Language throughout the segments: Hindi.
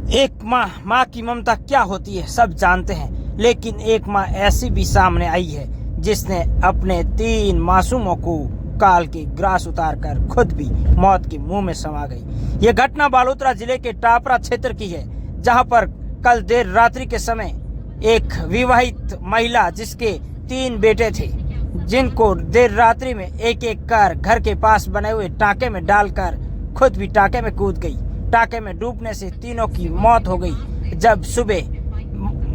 एक माँ की ममता क्या होती है सब जानते हैं, लेकिन एक माँ ऐसी भी सामने आई है जिसने अपने 3 मासूमों को काल के ग्रास उतारकर खुद भी मौत के मुंह में समा गई। ये घटना बालोतरा जिले के टापरा क्षेत्र की है, जहां पर कल देर रात्रि के समय एक विवाहित महिला जिसके 3 बेटे थे, जिनको देर रात्रि में एक एक कर घर के पास बने हुए टाँके में डालकर खुद भी टाँके में कूद गई। टाँके में डूबने से तीनों की मौत हो गई। जब सुबह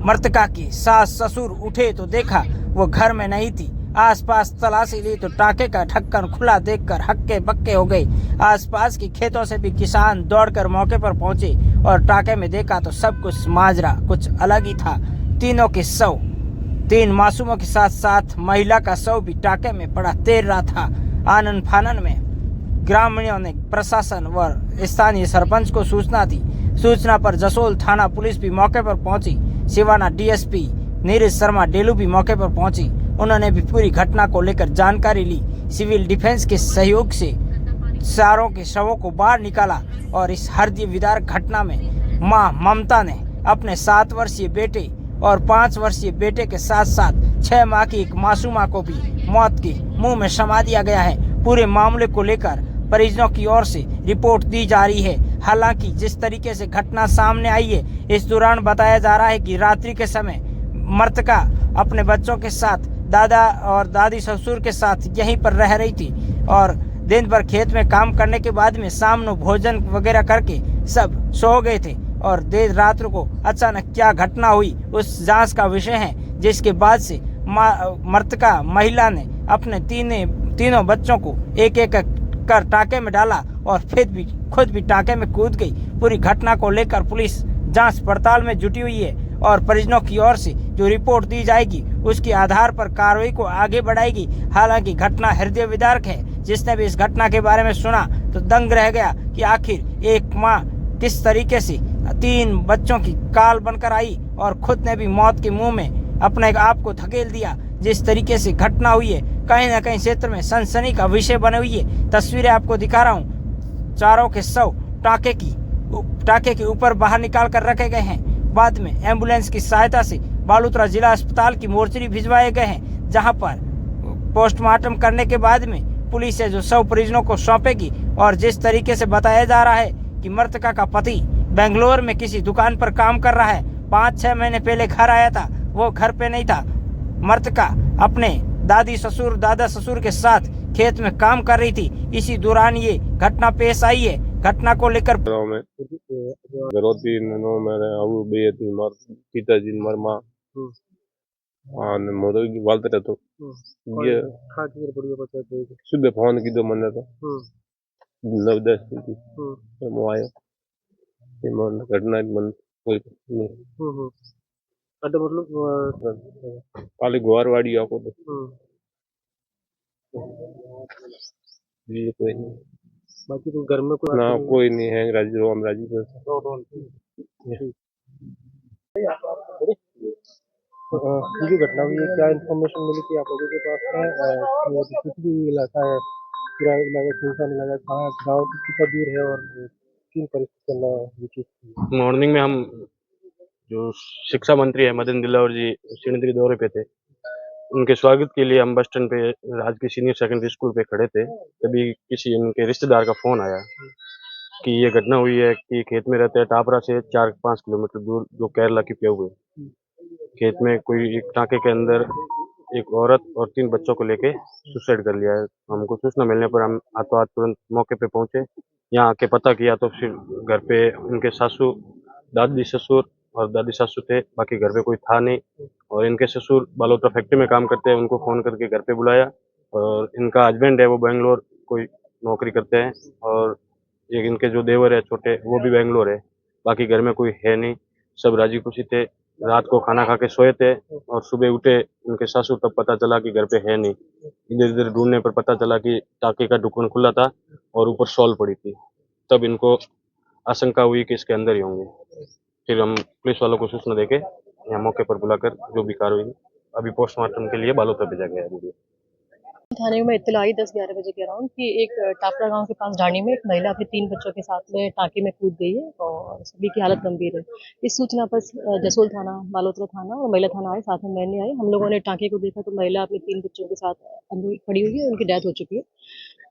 मृतका की सास ससुर उठे तो देखा वो घर में नहीं थी। आसपास तलाशी ली तो टाँके का ढक्कन खुला देखकर हक्के बक्के हो गए। आसपास के खेतों से भी किसान दौड़कर मौके पर पहुंचे और टाँके में देखा तो सब कुछ माजरा कुछ अलग ही था। तीनों के शव, 3 मासूमों के साथ साथ महिला का शव भी टाँके में पड़ा तैर रहा था। आनन फानन में ग्रामीणों ने प्रशासन व स्थानीय सरपंच को सूचना दी। सूचना पर जसोल थाना पुलिस भी मौके पर पहुंची। सिवाना डीएसपी नीरज शर्मा डेलू भी मौके पर पहुंची। उन्होंने भी पूरी घटना को लेकर जानकारी ली। सिविल डिफेंस के सहयोग से चारों के शवों को बाहर निकाला और इस हृदय विदारक घटना में मां ममता ने अपने 7 वर्षीय बेटे और 5 वर्षीय बेटे के साथ साथ 6 माह की एक मासूमा को भी मौत के मुंह में समा दिया गया है। पूरे मामले को लेकर परिजनों की ओर से रिपोर्ट दी जा रही है। हालांकि जिस तरीके से घटना सामने आई है, इस दौरान बताया जा रहा है कि रात्रि के समय मृतका अपने बच्चों के साथ दादा और दादी ससुर के साथ यहीं पर रह रही थी और दिन भर खेत में काम करने के बाद में शाम को भोजन वगैरह करके सब सो गए थे और देर रात को अचानक क्या घटना हुई उस जांच का विषय है। जिसके बाद से मृतका महिला ने अपने तीनों बच्चों को एक एक कर टाँके में डाला और फिर खुद भी टाँके में कूद गई। पूरी घटना को लेकर पुलिस जांच पड़ताल में जुटी हुई है और परिजनों की ओर से जो रिपोर्ट दी जाएगी उसके आधार पर कार्रवाई को आगे बढ़ाएगी। हालांकि घटना हृदय विदारक है। जिसने भी इस घटना के बारे में सुना तो दंग रह गया कि आखिर एक माँ किस तरीके से 3 बच्चों की काल बनकर आई और खुद ने भी मौत के मुंह में अपने आप को धकेल दिया। जिस तरीके से घटना हुई है, कहीं ना कहीं क्षेत्र में सनसनी का विषय बनी हुई है। तस्वीरें आपको दिखा रहा हूँ। चारों के शव टाँके के ऊपर बाहर निकाल कर रखे गए हैं। बाद में एम्बुलेंस की सहायता से बालोतरा जिला अस्पताल की मोर्चरी भिजवाए गए हैं, जहां पर पोस्टमार्टम करने के बाद में पुलिस है जो शव परिजनों को सौंपेगी। और जिस तरीके से बताया जा रहा है कि मृतका का पति बेंगलोर में किसी दुकान पर काम कर रहा है। 5-6 महीने पहले घर आया था, वो घर पे नहीं था। मृतका अपने दादा ससुर के साथ खेत में काम कर रही थी। इसी दौरान ये घटना पेश आई है। घटना को लेकर पिताजी मरमा मोदी वालते तो ये सुबह फोन की दो मने तो 9-10 थी मैं आयो मन घटना मन कोई नहीं अरे मतलब काले गुवारवाड़ी आपको तो ये कोई नहीं बाकी तो घर में कोई ना कोई नहीं है। राजी रोम राजी जो घटना हुई है क्या इन्फॉर्मेशन मिली थी आप लोगों के पास में? कुछ भी इलाका है पूरा इलाका सुनसान इलाका कहाँ गाँव कितना दूर है और किन परिस्थिति मॉर्निंग में हम जो शिक्षा मंत्री है मदन दिलावर जी श्रीनगर दौरे पे थे, उनके स्वागत के लिए हम बस स्टैंड पे राजकीय सीनियर सेकेंडरी स्कूल पे खड़े थे। तभी किसी उनके रिश्तेदार का फोन आया कि ये घटना हुई है कि खेत में रहते हैं टापरा से 4-5 किलोमीटर दूर जो केरला की पे हुए खेत में कोई एक टाँके के अंदर एक औरत और 3 बच्चों को लेके सुसाइड कर लिया है। हमको सूचना मिलने पर हम हाथों हाथ तुरंत मौके पे पहुंचे। यहाँ आके पता किया तो फिर घर पे उनके सासू दादी ससुर और दादी सासू थे, बाकी घर पे कोई था नहीं। और इनके ससुर बालोतरा फैक्ट्री में काम करते हैं, उनको फोन करके घर पे बुलाया। और इनका हस्बैंड है वो बेंगलोर कोई नौकरी करते हैं और एक इनके जो देवर है छोटे वो भी बेंगलोर है। बाकी घर में कोई है नहीं, सब राजी खुशी थे। रात को खाना खा के सोए थे और सुबह उठे उनके सासू तब पता चला कि घर पे है नहीं। इधर इधर ढूंढने पर पता चला कि टाँके का ढक्कन खुला था और ऊपर शॉल पड़ी थी। तब इनको आशंका हुई कि इसके अंदर ही होंगे। फिर हम पुलिस वालों को सूचना देके यहाँ मौके पर बुलाकर जो भी कार्रवाई अभी पोस्टमार्टम के लिए बालोतरा भेजा गया है। थाने में इत्तला आई 10-11 बजे के अराउंड कि एक टापरा गांव के पास ढाणी में एक महिला अपने 3 बच्चों के साथ में टांके में कूद गई है और सभी की हालत गंभीर है। इस सूचना पर जसोल थाना, मालोत्रा थाना और महिला थाना आए, साथ में मैंने आई। हम लोगों ने टांके को देखा तो महिला अपने 3 बच्चों के साथ अंदर खड़ी हुई है, उनकी डेथ हो चुकी है।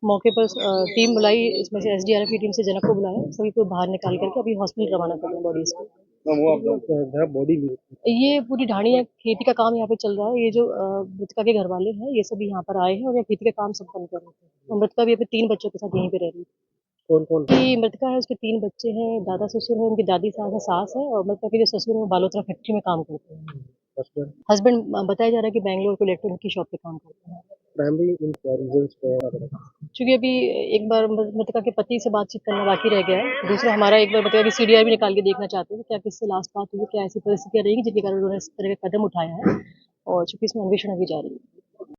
मौके पर टीम बुलाई, इसमें से एसडीआरएफ की टीम से जनक को बुलाया, सभी को बाहर निकाल करके अभी हॉस्पिटल रवाना कर दिया बॉडीज को। जहाँ बॉडी मिली ये पूरी ढाणी है, खेती का काम यहाँ पे चल रहा है। ये जो मृतका के घर वाले हैं ये सभी यहाँ पर आए हैं और ये खेती का काम संपन्न कर रहे थे। और मृतका भी अपने 3 बच्चों के साथ यहीं पे रह रही है। कौन कौन ये मृतका है, उसके 3 बच्चे हैं, दादा ससुर है, उनकी दादी सास है और मृतका के जो ससुर है वो बालोतरा फैक्ट्री में काम करते हैं। हस्बैंड हस्बैंड बताया जा रहा है कि बैंगलोर को इलेक्ट्रॉनिक की शॉप पे काम करते हैं। प्राइमरी इन रीजंस पे क्योंकि अभी एक बार मृतका के पति से बातचीत करना बाकी रह गया है। दूसरा हमारा एक बार बताया कि सीडीआर भी निकाल के देखना चाहते हैं क्या किससे लास्ट बात हुई, क्या ऐसी परिस्थितियां रहेगी जिनके कारण उन्होंने इस तरह का कदम उठाया है और चूंकि इसमें अन्वेषण अभी जारी है।